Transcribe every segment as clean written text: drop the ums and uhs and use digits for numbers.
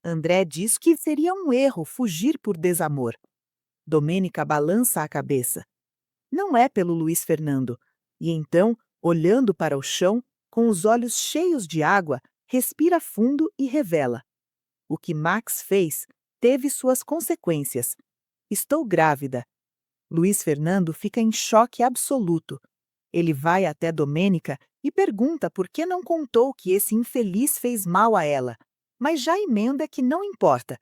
André diz que seria um erro fugir por desamor. Domênica balança a cabeça. Não é pelo Luiz Fernando. E então, olhando para o chão, com os olhos cheios de água, respira fundo e revela: o que Max fez teve suas consequências. Estou grávida. Luiz Fernando fica em choque absoluto. Ele vai até Domênica e pergunta por que não contou que esse infeliz fez mal a ela, mas já emenda que não importa.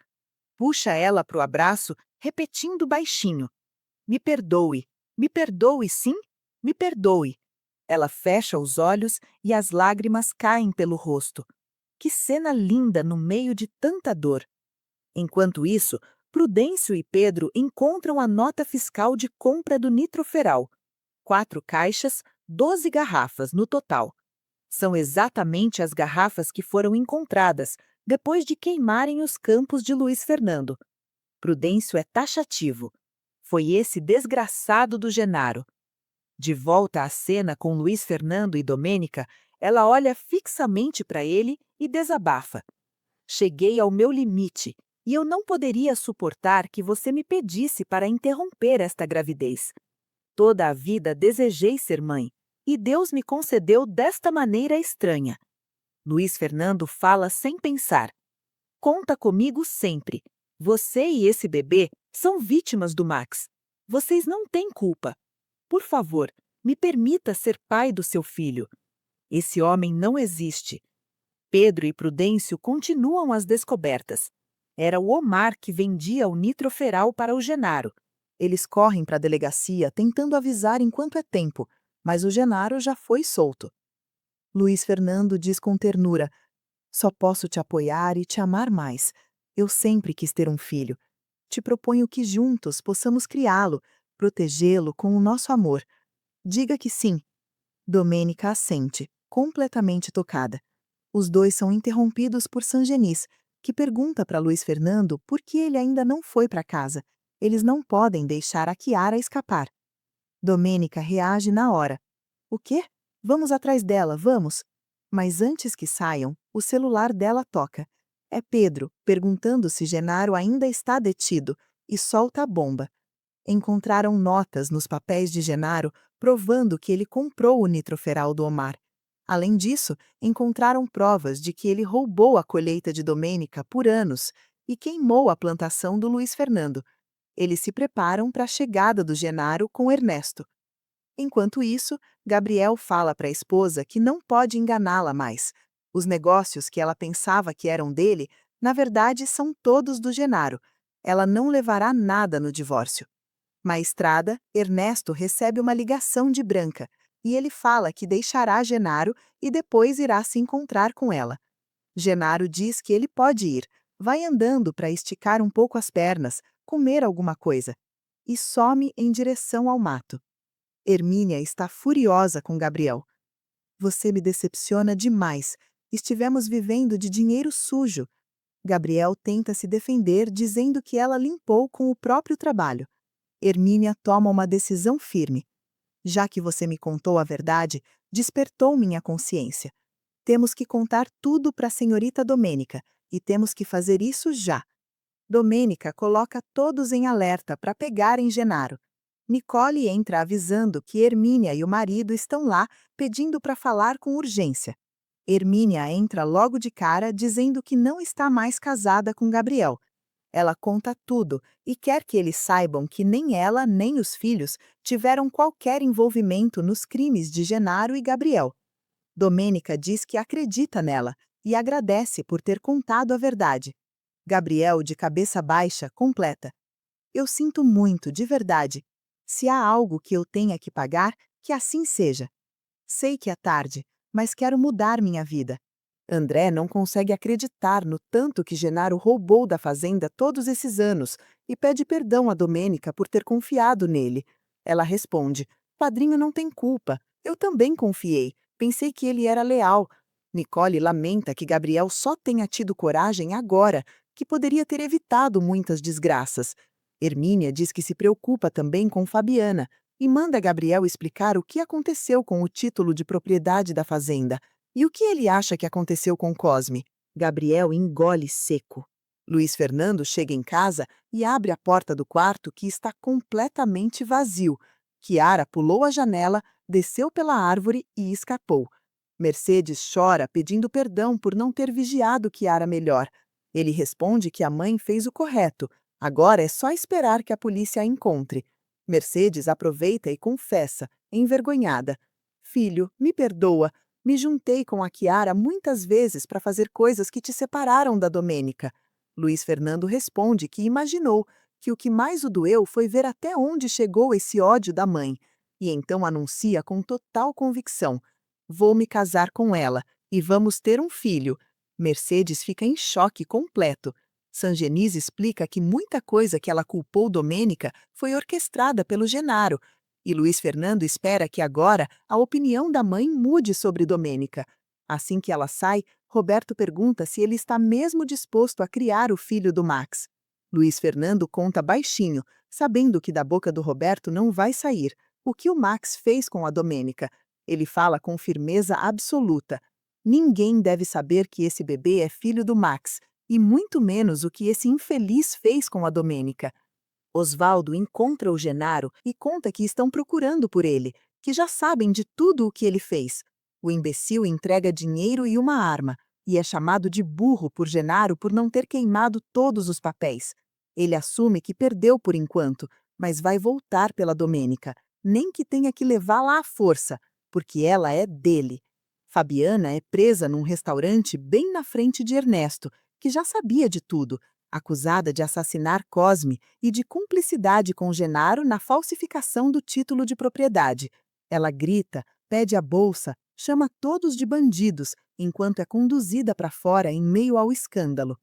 Puxa ela para o abraço, repetindo baixinho: me perdoe sim, me perdoe. Ela fecha os olhos e as lágrimas caem pelo rosto. Que cena linda no meio de tanta dor! Enquanto isso, Prudêncio e Pedro encontram a nota fiscal de compra do nitroferal. 4 caixas, 12 garrafas no total. São exatamente as garrafas que foram encontradas depois de queimarem os campos de Luiz Fernando. Prudêncio é taxativo. Foi esse desgraçado do Genaro. De volta à cena com Luiz Fernando e Domênica, ela olha fixamente para ele e desabafa. Cheguei ao meu limite e eu não poderia suportar que você me pedisse para interromper esta gravidez. Toda a vida desejei ser mãe e Deus me concedeu desta maneira estranha. Luiz Fernando fala sem pensar. Conta comigo sempre. Você e esse bebê são vítimas do Max. Vocês não têm culpa. Por favor, me permita ser pai do seu filho. Esse homem não existe. Pedro e Prudêncio continuam as descobertas. Era o Omar que vendia o nitroferal para o Genaro. Eles correm para a delegacia tentando avisar enquanto é tempo, mas o Genaro já foi solto. Luiz Fernando diz com ternura: só posso te apoiar e te amar mais. Eu sempre quis ter um filho. Te proponho que juntos possamos criá-lo, protegê-lo com o nosso amor. Diga que sim. Domênica assente, completamente tocada. Os dois são interrompidos por Sangenis, que pergunta para Luiz Fernando por que ele ainda não foi para casa. Eles não podem deixar a Chiara escapar. Domênica reage na hora. O quê? Vamos atrás dela, vamos. Mas antes que saiam, o celular dela toca. É Pedro, perguntando se Genaro ainda está detido, e solta a bomba. Encontraram notas nos papéis de Genaro provando que ele comprou o nitroferal do Omar. Além disso, encontraram provas de que ele roubou a colheita de Domênica por anos e queimou a plantação do Luiz Fernando. Eles se preparam para a chegada do Genaro com Ernesto. Enquanto isso, Gabriel fala para a esposa que não pode enganá-la mais. Os negócios que ela pensava que eram dele, na verdade, são todos do Genaro. Ela não levará nada no divórcio. Na estrada, Ernesto recebe uma ligação de Branca e ele fala que deixará Genaro e depois irá se encontrar com ela. Genaro diz que ele pode ir, vai andando para esticar um pouco as pernas, comer alguma coisa, e some em direção ao mato. Hermínia está furiosa com Gabriel. Você me decepciona demais. Estivemos vivendo de dinheiro sujo. Gabriel tenta se defender dizendo que ela limpou com o próprio trabalho. Hermínia toma uma decisão firme. Já que você me contou a verdade, despertou minha consciência. Temos que contar tudo para a senhorita Domênica, e temos que fazer isso já. Domênica coloca todos em alerta para pegarem Genaro. Nicole entra avisando que Hermínia e o marido estão lá pedindo para falar com urgência. Hermínia entra logo de cara dizendo que não está mais casada com Gabriel. Ela conta tudo e quer que eles saibam que nem ela nem os filhos tiveram qualquer envolvimento nos crimes de Genaro e Gabriel. Domênica diz que acredita nela e agradece por ter contado a verdade. Gabriel, de cabeça baixa, completa: eu sinto muito, de verdade. Se há algo que eu tenha que pagar, que assim seja. Sei que é tarde, mas quero mudar minha vida. André não consegue acreditar no tanto que Genaro roubou da fazenda todos esses anos e pede perdão a Domênica por ter confiado nele. Ela responde: padrinho não tem culpa. Eu também confiei. Pensei que ele era leal. Nicole lamenta que Gabriel só tenha tido coragem agora, que poderia ter evitado muitas desgraças. Hermínia diz que se preocupa também com Fabiana e manda Gabriel explicar o que aconteceu com o título de propriedade da fazenda. E o que ele acha que aconteceu com Cosme? Gabriel engole seco. Luiz Fernando chega em casa e abre a porta do quarto, que está completamente vazio. Chiara pulou a janela, desceu pela árvore e escapou. Mercedes chora pedindo perdão por não ter vigiado Chiara melhor. Ele responde que a mãe fez o correto. Agora é só esperar que a polícia a encontre. Mercedes aproveita e confessa, envergonhada: Filho, me perdoa. Me juntei com a Chiara muitas vezes para fazer coisas que te separaram da Domênica. Luiz Fernando responde que imaginou que o que mais o doeu foi ver até onde chegou esse ódio da mãe. E então anuncia com total convicção: Vou me casar com ela e vamos ter um filho. Mercedes fica em choque completo. Sangenise explica que muita coisa que ela culpou Domênica foi orquestrada pelo Genaro, e Luiz Fernando espera que agora a opinião da mãe mude sobre Domênica. Assim que ela sai, Roberto pergunta se ele está mesmo disposto a criar o filho do Max. Luiz Fernando conta baixinho, sabendo que da boca do Roberto não vai sair o que o Max fez com a Domênica. Ele fala com firmeza absoluta: ninguém deve saber que esse bebê é filho do Max, e muito menos o que esse infeliz fez com a Domênica. Osvaldo encontra o Genaro e conta que estão procurando por ele, que já sabem de tudo o que ele fez. O imbecil entrega dinheiro e uma arma, e é chamado de burro por Genaro por não ter queimado todos os papéis. Ele assume que perdeu por enquanto, mas vai voltar pela Domênica, nem que tenha que levá-la à força, porque ela é dele. Fabiana é presa num restaurante bem na frente de Ernesto, que já sabia de tudo, acusada de assassinar Cosme e de cumplicidade com Genaro na falsificação do título de propriedade. Ela grita, pede a bolsa, chama todos de bandidos, enquanto é conduzida para fora em meio ao escândalo.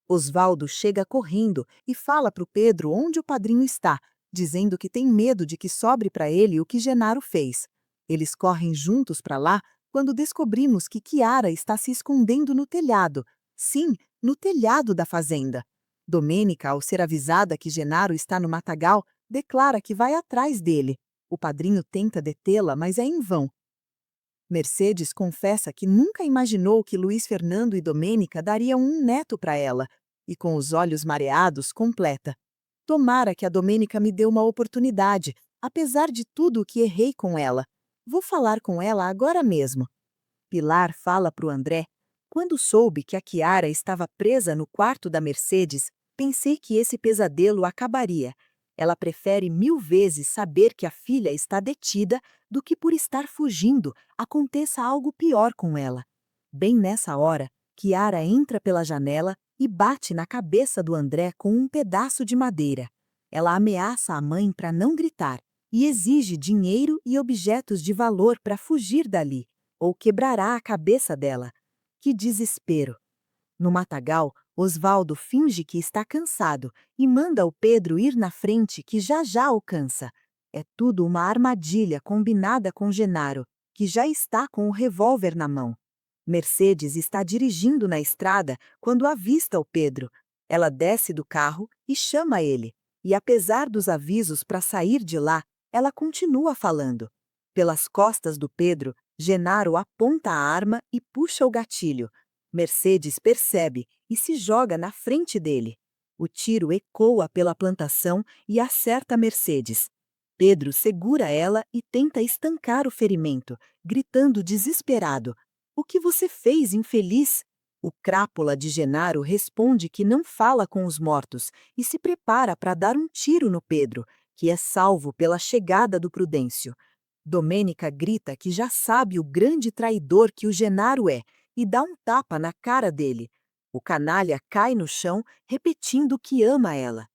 Osvaldo chega correndo e fala para o Pedro onde o padrinho está, dizendo que tem medo de que sobre para ele o que Genaro fez. Eles correm juntos para lá quando descobrimos que Chiara está se escondendo no telhado. Sim, no telhado da fazenda. Domênica, ao ser avisada que Genaro está no matagal, declara que vai atrás dele. O padrinho tenta detê-la, mas é em vão. Mercedes confessa que nunca imaginou que Luiz Fernando e Domênica dariam um neto para ela, e com os olhos mareados completa: Tomara que a Domênica me dê uma oportunidade, apesar de tudo o que errei com ela. Vou falar com ela agora mesmo. Pilar fala para o André: Quando soube que a Chiara estava presa no quarto da Mercedes, pensei que esse pesadelo acabaria. Ela prefere 1000 vezes saber que a filha está detida do que por estar fugindo aconteça algo pior com ela. Bem nessa hora, Chiara entra pela janela e bate na cabeça do André com um pedaço de madeira. Ela ameaça a mãe para não gritar e exige dinheiro e objetos de valor para fugir dali, ou quebrará a cabeça dela. Que desespero! No matagal, Osvaldo finge que está cansado e manda o Pedro ir na frente, que já alcança. É tudo uma armadilha combinada com Genaro, que já está com o revólver na mão. Mercedes está dirigindo na estrada quando avista o Pedro. Ela desce do carro e chama ele. E apesar dos avisos para sair de lá, ela continua falando. Pelas costas do Pedro, Genaro aponta a arma e puxa o gatilho. Mercedes percebe e se joga na frente dele. O tiro ecoa pela plantação e acerta Mercedes. Pedro segura ela e tenta estancar o ferimento, gritando desesperado: O que você fez, infeliz? O crápula de Genaro responde que não fala com os mortos e se prepara para dar um tiro no Pedro, que é salvo pela chegada do Prudêncio. Domênica grita que já sabe o grande traidor que o Genaro é e dá um tapa na cara dele. O canalha cai no chão, repetindo que ama ela.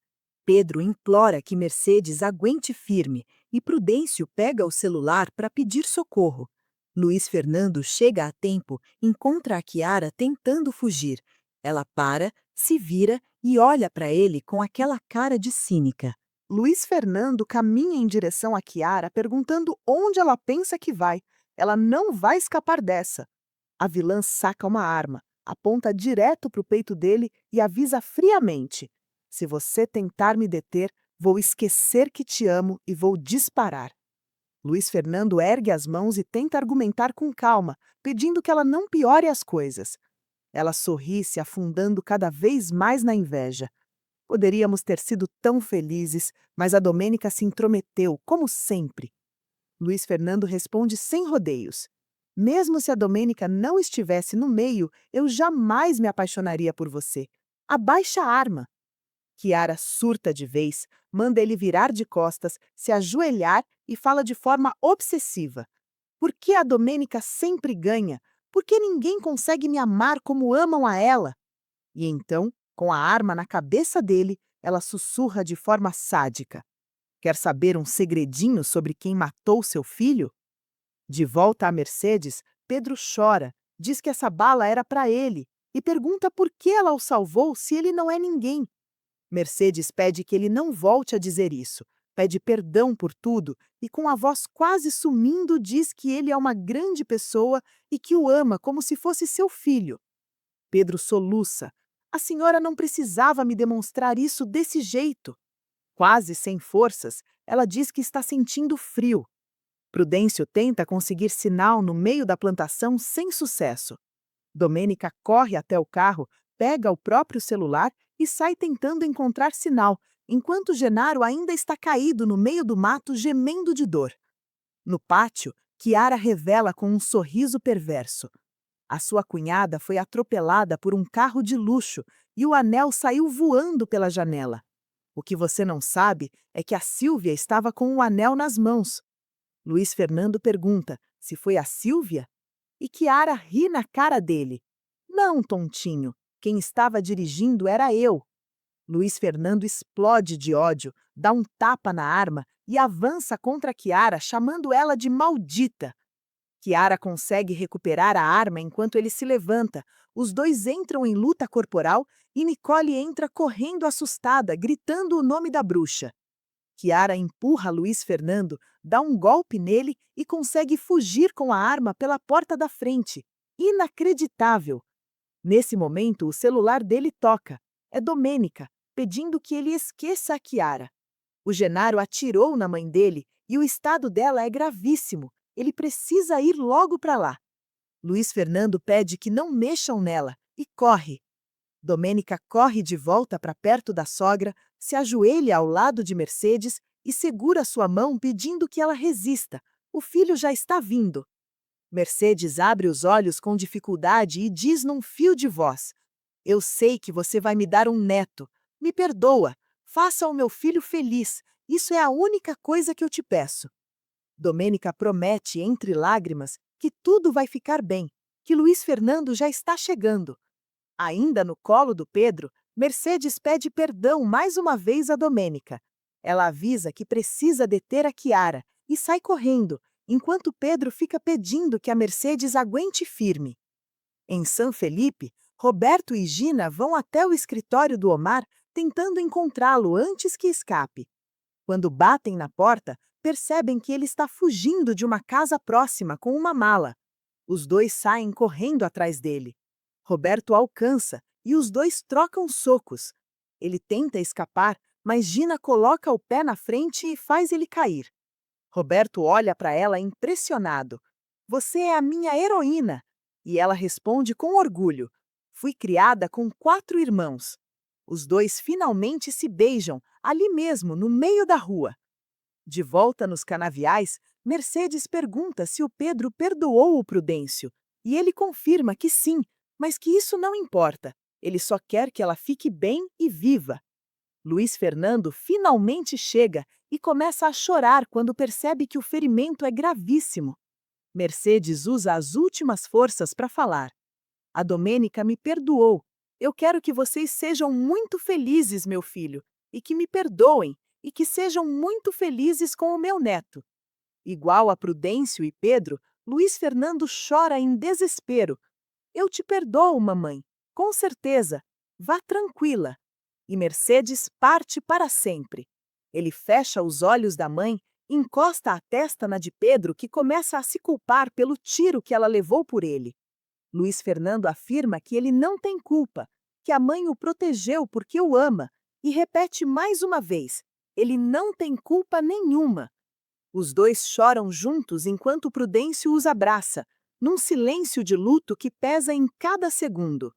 Pedro implora que Mercedes aguente firme e Prudêncio pega o celular para pedir socorro. Luiz Fernando chega a tempo, encontra a Chiara tentando fugir. Ela para, se vira e olha para ele com aquela cara de cínica. Luiz Fernando caminha em direção a Chiara, perguntando onde ela pensa que vai. Ela não vai escapar dessa. A vilã saca uma arma, aponta direto para o peito dele e avisa friamente: Se você tentar me deter, vou esquecer que te amo e vou disparar. Luiz Fernando ergue as mãos e tenta argumentar com calma, pedindo que ela não piore as coisas. Ela sorri, se afundando cada vez mais na inveja. Poderíamos ter sido tão felizes, mas a Domênica se intrometeu, como sempre. Luiz Fernando responde sem rodeios. Mesmo se a Domênica não estivesse no meio, eu jamais me apaixonaria por você. Abaixa a arma. Kiara surta de vez, manda ele virar de costas, se ajoelhar e fala de forma obsessiva. Por que a Domênica sempre ganha? Por que ninguém consegue me amar como amam a ela? E então, com a arma na cabeça dele, ela sussurra de forma sádica. Quer saber um segredinho sobre quem matou seu filho? De volta a Mercedes, Pedro chora, diz que essa bala era para ele e pergunta por que ela o salvou se ele não é ninguém. Mercedes pede que ele não volte a dizer isso, pede perdão por tudo e, com a voz quase sumindo, diz que ele é uma grande pessoa e que o ama como se fosse seu filho. Pedro soluça. A senhora não precisava me demonstrar isso desse jeito. Quase sem forças, ela diz que está sentindo frio. Prudêncio tenta conseguir sinal no meio da plantação sem sucesso. Domênica corre até o carro, pega o próprio celular e sai tentando encontrar sinal, enquanto Genaro ainda está caído no meio do mato gemendo de dor. No pátio, Kiara revela com um sorriso perverso. A sua cunhada foi atropelada por um carro de luxo e o anel saiu voando pela janela. O que você não sabe é que a Sílvia estava com o anel nas mãos. Luiz Fernando pergunta se foi a Sílvia? E Kiara ri na cara dele. Não, tontinho, quem estava dirigindo era eu. Luiz Fernando explode de ódio, dá um tapa na arma e avança contra Kiara, chamando ela de maldita. Kiara consegue recuperar a arma enquanto ele se levanta. Os dois entram em luta corporal e Nicole entra correndo assustada, gritando o nome da bruxa. Kiara empurra Luiz Fernando, dá um golpe nele e consegue fugir com a arma pela porta da frente. Inacreditável! Nesse momento, o celular dele toca. É Domênica, pedindo que ele esqueça a Kiara. O Genaro atirou na mãe dele e o estado dela é gravíssimo. Ele precisa ir logo para lá. Luiz Fernando pede que não mexam nela e corre. Domênica corre de volta para perto da sogra, se ajoelha ao lado de Mercedes e segura sua mão pedindo que ela resista. O filho já está vindo. Mercedes abre os olhos com dificuldade e diz num fio de voz: Eu sei que você vai me dar um neto. Me perdoa. Faça o meu filho feliz. Isso é a única coisa que eu te peço. Domênica promete, entre lágrimas, que tudo vai ficar bem, que Luiz Fernando já está chegando. Ainda no colo do Pedro, Mercedes pede perdão mais uma vez a Domênica. Ela avisa que precisa deter a Kiara e sai correndo, enquanto Pedro fica pedindo que a Mercedes aguente firme. Em São Felipe, Roberto e Gina vão até o escritório do Omar tentando encontrá-lo antes que escape. Quando batem na porta, percebem que ele está fugindo de uma casa próxima com uma mala. Os dois saem correndo atrás dele. Roberto alcança e os dois trocam socos. Ele tenta escapar, mas Gina coloca o pé na frente e faz ele cair. Roberto olha para ela impressionado. Você é a minha heroína. E ela responde com orgulho. Fui criada com 4 irmãos. Os dois finalmente se beijam, ali mesmo, no meio da rua. De volta nos canaviais, Mercedes pergunta se o Pedro perdoou o Prudêncio. E ele confirma que sim, mas que isso não importa. Ele só quer que ela fique bem e viva. Luiz Fernando finalmente chega e começa a chorar quando percebe que o ferimento é gravíssimo. Mercedes usa as últimas forças para falar. A Domênica me perdoou. Eu quero que vocês sejam muito felizes, meu filho, e que me perdoem, e que sejam muito felizes com o meu neto. Igual a Prudêncio e Pedro, Luiz Fernando chora em desespero. Eu te perdoo, mamãe. Com certeza. Vá tranquila. E Mercedes parte para sempre. Ele fecha os olhos da mãe, encosta a testa na de Pedro, que começa a se culpar pelo tiro que ela levou por ele. Luiz Fernando afirma que ele não tem culpa, que a mãe o protegeu porque o ama, e repete mais uma vez: ele não tem culpa nenhuma. Os dois choram juntos enquanto Prudêncio os abraça, num silêncio de luto que pesa em cada segundo.